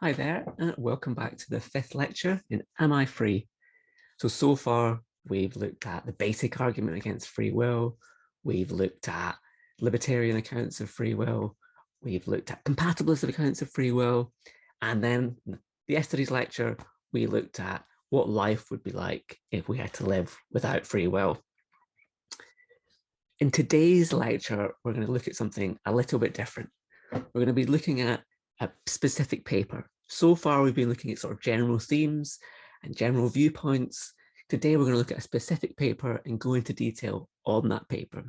Hi there, and welcome back to the fifth lecture in Am I Free? So far, we've looked at the basic argument against free will. We've looked at libertarian accounts of free will. We've looked at compatibilist accounts of free will. And then yesterday's lecture, we looked at what life would be like if we had to live without free will. In today's lecture, we're going to look at something a little bit different. We're going to be looking at a specific paper. So far, we've been looking at sort of general themes and general viewpoints. Today, we're going to look at a specific paper and go into detail on that paper.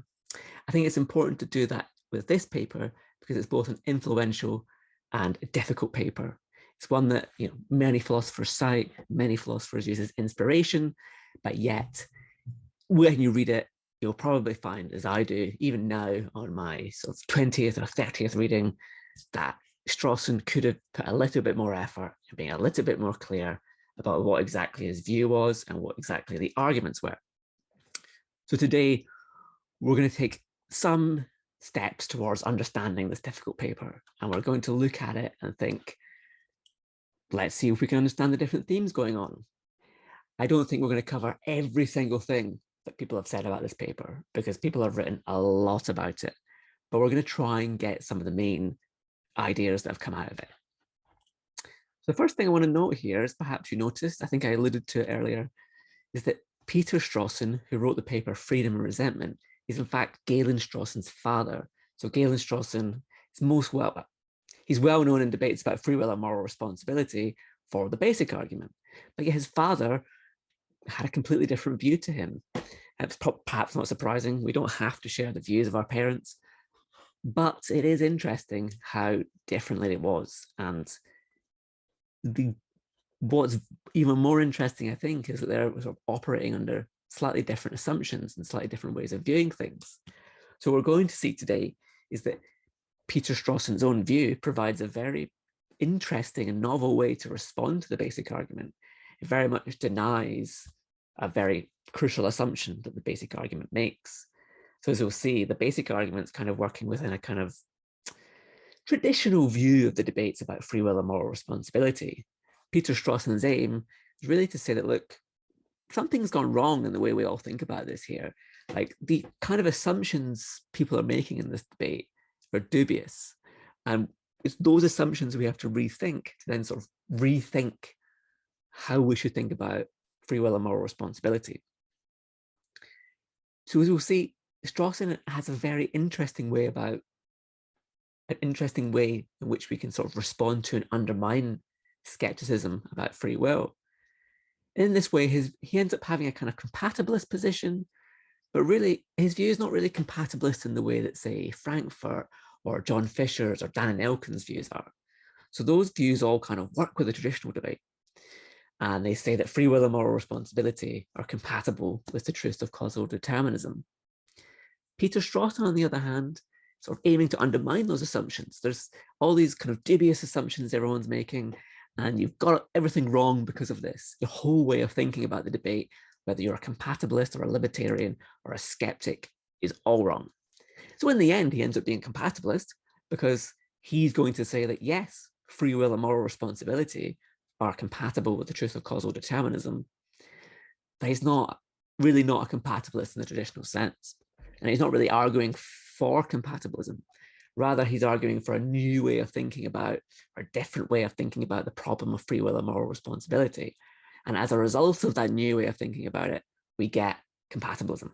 I think it's important to do that with this paper because it's both an influential and a difficult paper. It's one that many philosophers cite, many philosophers use as inspiration, but yet when you read it, you'll probably find, as I do, even now on my sort of 20th or 30th reading, that Strawson could have put a little bit more effort in being a little bit more clear about what exactly his view was and what exactly the arguments were. So today, we're going to take some steps towards understanding this difficult paper, and we're going to look at it and think, let's see if we can understand the different themes going on. I don't think we're going to cover every single thing that people have said about this paper because people have written a lot about it, but we're going to try and get some of the main ideas that have come out of it. So the first thing I want to note here is, perhaps you noticed, I think I alluded to it earlier, is that Peter Strawson, who wrote the paper Freedom and Resentment, is in fact Galen Strawson's father. So Galen Strawson is he's well known in debates about free will and moral responsibility for the basic argument. But yet his father had a completely different view to him. It's perhaps not surprising. We don't have to share the views of our parents, but it is interesting how differently it was. And what's even more interesting, I think, is that they're sort of operating under slightly different assumptions and slightly different ways of viewing things. So what we're going to see today is that Peter Strawson's own view provides a very interesting and novel way to respond to the basic argument. It very much denies a very crucial assumption that the basic argument makes. So as we'll see, the basic argument's kind of working within a kind of traditional view of the debates about free will and moral responsibility. Peter Strawson's aim is really to say that, look, something's gone wrong in the way we all think about this here. Like, the kind of assumptions people are making in this debate are dubious. And it's those assumptions we have to rethink to then sort of rethink how we should think about free will and moral responsibility. So as we'll see, Strawson has a very interesting way in which we can sort of respond to and undermine skepticism about free will. In this way, he ends up having a kind of compatibilist position, but really his view is not really compatibilist in the way that, say, Frankfurt or John Fisher's or Dan and Elkin's views are. So those views all kind of work with the traditional debate. And they say that free will and moral responsibility are compatible with the truth of causal determinism. Peter Strawson, on the other hand, sort of aiming to undermine those assumptions. There's all these kind of dubious assumptions everyone's making, and you've got everything wrong because of this. Your whole way of thinking about the debate, whether you're a compatibilist or a libertarian or a skeptic, is all wrong. So in the end, he ends up being compatibilist because he's going to say that, yes, free will and moral responsibility are compatible with the truth of causal determinism, but he's really not a compatibilist in the traditional sense. And he's not really arguing for compatibilism. Rather, he's arguing for a new way of thinking about, or a different way of thinking about the problem of free will and moral responsibility. And as a result of that new way of thinking about it, we get compatibilism.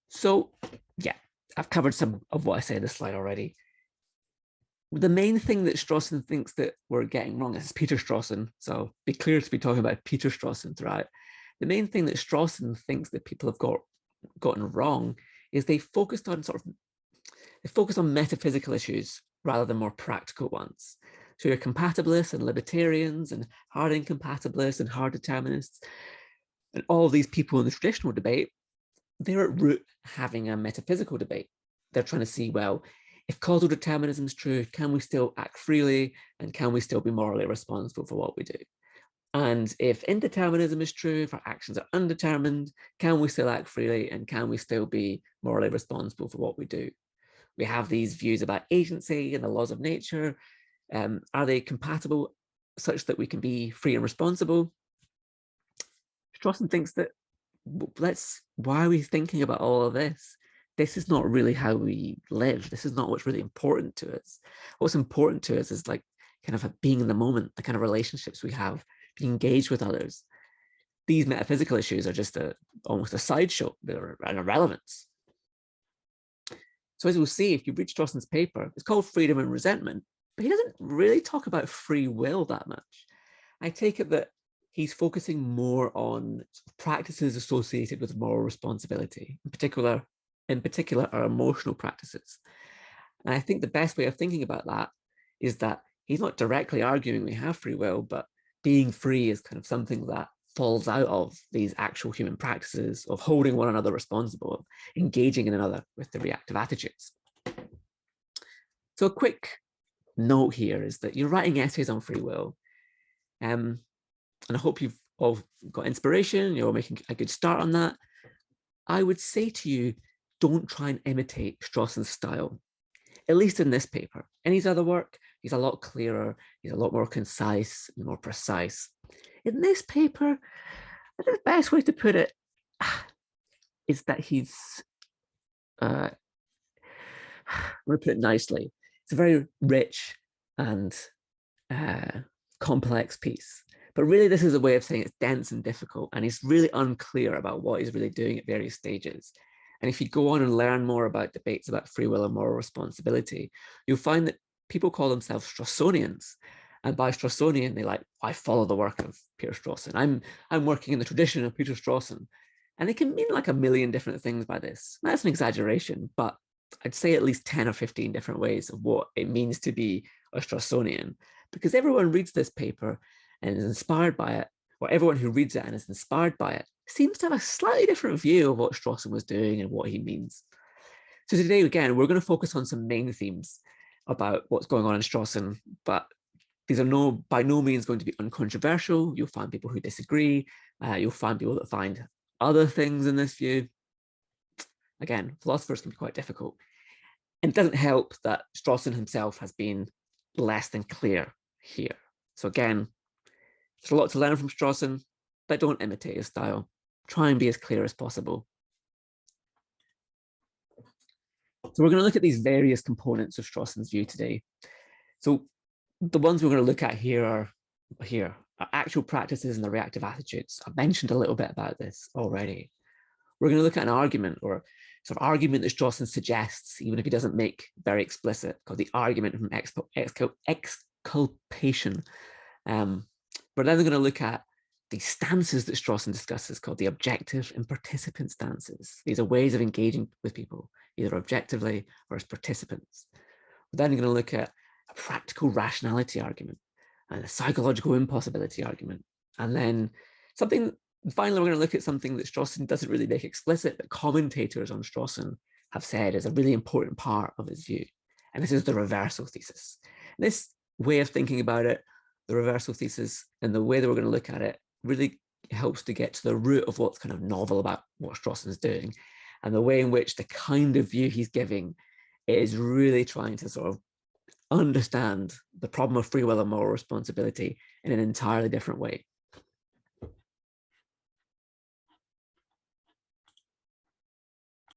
So yeah, I've covered some of what I say in this slide already. The main thing that Strawson thinks that we're getting wrong is Peter Strawson. So be clear to be talking about Peter Strawson throughout. The main thing that Strawson thinks that people have gotten wrong is they focus on metaphysical issues rather than more practical ones. So your compatibilists and libertarians and hard incompatibilists and hard determinists and all these people in the traditional debate, they're at root having a metaphysical debate. They're trying to see, well, if causal determinism is true, can we still act freely and can we still be morally responsible for what we do? And if indeterminism is true, if our actions are undetermined, can we still act freely and can we still be morally responsible for what we do? We have these views about agency and the laws of nature, Are they compatible such that we can be free and responsible? Strawson thinks that why are we thinking about all of this? This is not really how we live. This is not what's really important to us. What's important to us is like kind of being in the moment, the kind of relationships we have, being engaged with others. These metaphysical issues are just almost a sideshow. They're an irrelevance. So as we'll see, if you read Strawson's paper, it's called Freedom and Resentment, but he doesn't really talk about free will that much. I take it that he's focusing more on practices associated with moral responsibility, in particular our emotional practices. And I think the best way of thinking about that is that he's not directly arguing we have free will, but being free is kind of something that falls out of these actual human practices of holding one another responsible, of engaging in another with the reactive attitudes. So a quick note here is that you're writing essays on free will, and I hope you've all got inspiration, you're making a good start on that. I would say to you, don't try and imitate Strawson's style, at least in this paper. In his other work, he's a lot clearer, he's a lot more concise and more precise. In this paper, I think the best way to put it is that he's, I'm going to put it nicely, it's a very rich and complex piece. But really, this is a way of saying it's dense and difficult, and he's really unclear about what he's really doing at various stages. And if you go on and learn more about debates about free will and moral responsibility, you'll find that people call themselves Strawsonians. And by Strawsonian, they like, I follow the work of Peter Strawson. I'm working in the tradition of Peter Strawson. And it can mean like a million different things by this. That's an exaggeration, but I'd say at least 10 or 15 different ways of what it means to be a Strawsonian, because everyone reads this paper and is inspired by it, or everyone who reads it and is inspired by it seems to have a slightly different view of what Strawson was doing and what he means. So today, again, we're going to focus on some main themes about what's going on in Strawson, but these are by no means going to be uncontroversial. You'll find people who disagree. You'll find people that find other things in this view. Again, philosophers can be quite difficult. And it doesn't help that Strawson himself has been less than clear here. So again, there's a lot to learn from Strawson, but don't imitate his style. Try and be as clear as possible. So we're going to look at these various components of Strawson's view today. So the ones we're going to look at here are actual practices and the reactive attitudes. I've mentioned a little bit about this already. We're going to look at an argument, or sort of argument that Strawson suggests, even if he doesn't make very explicit, called the argument from exculpation. We're then going to look at the stances that Strawson discusses, called the objective and participant stances. These are ways of engaging with people, either objectively or as participants. We're then going to look at a practical rationality argument and a psychological impossibility argument. And then finally, we're going to look at something that Strawson doesn't really make explicit, but commentators on Strawson have said is a really important part of his view. And this is the reversal thesis. And this way of thinking about it, the reversal thesis, and the way that we're going to look at it really helps to get to the root of what's kind of novel about what Strawson's doing, and the way in which the kind of view he's giving is really trying to sort of understand the problem of free will and moral responsibility in an entirely different way.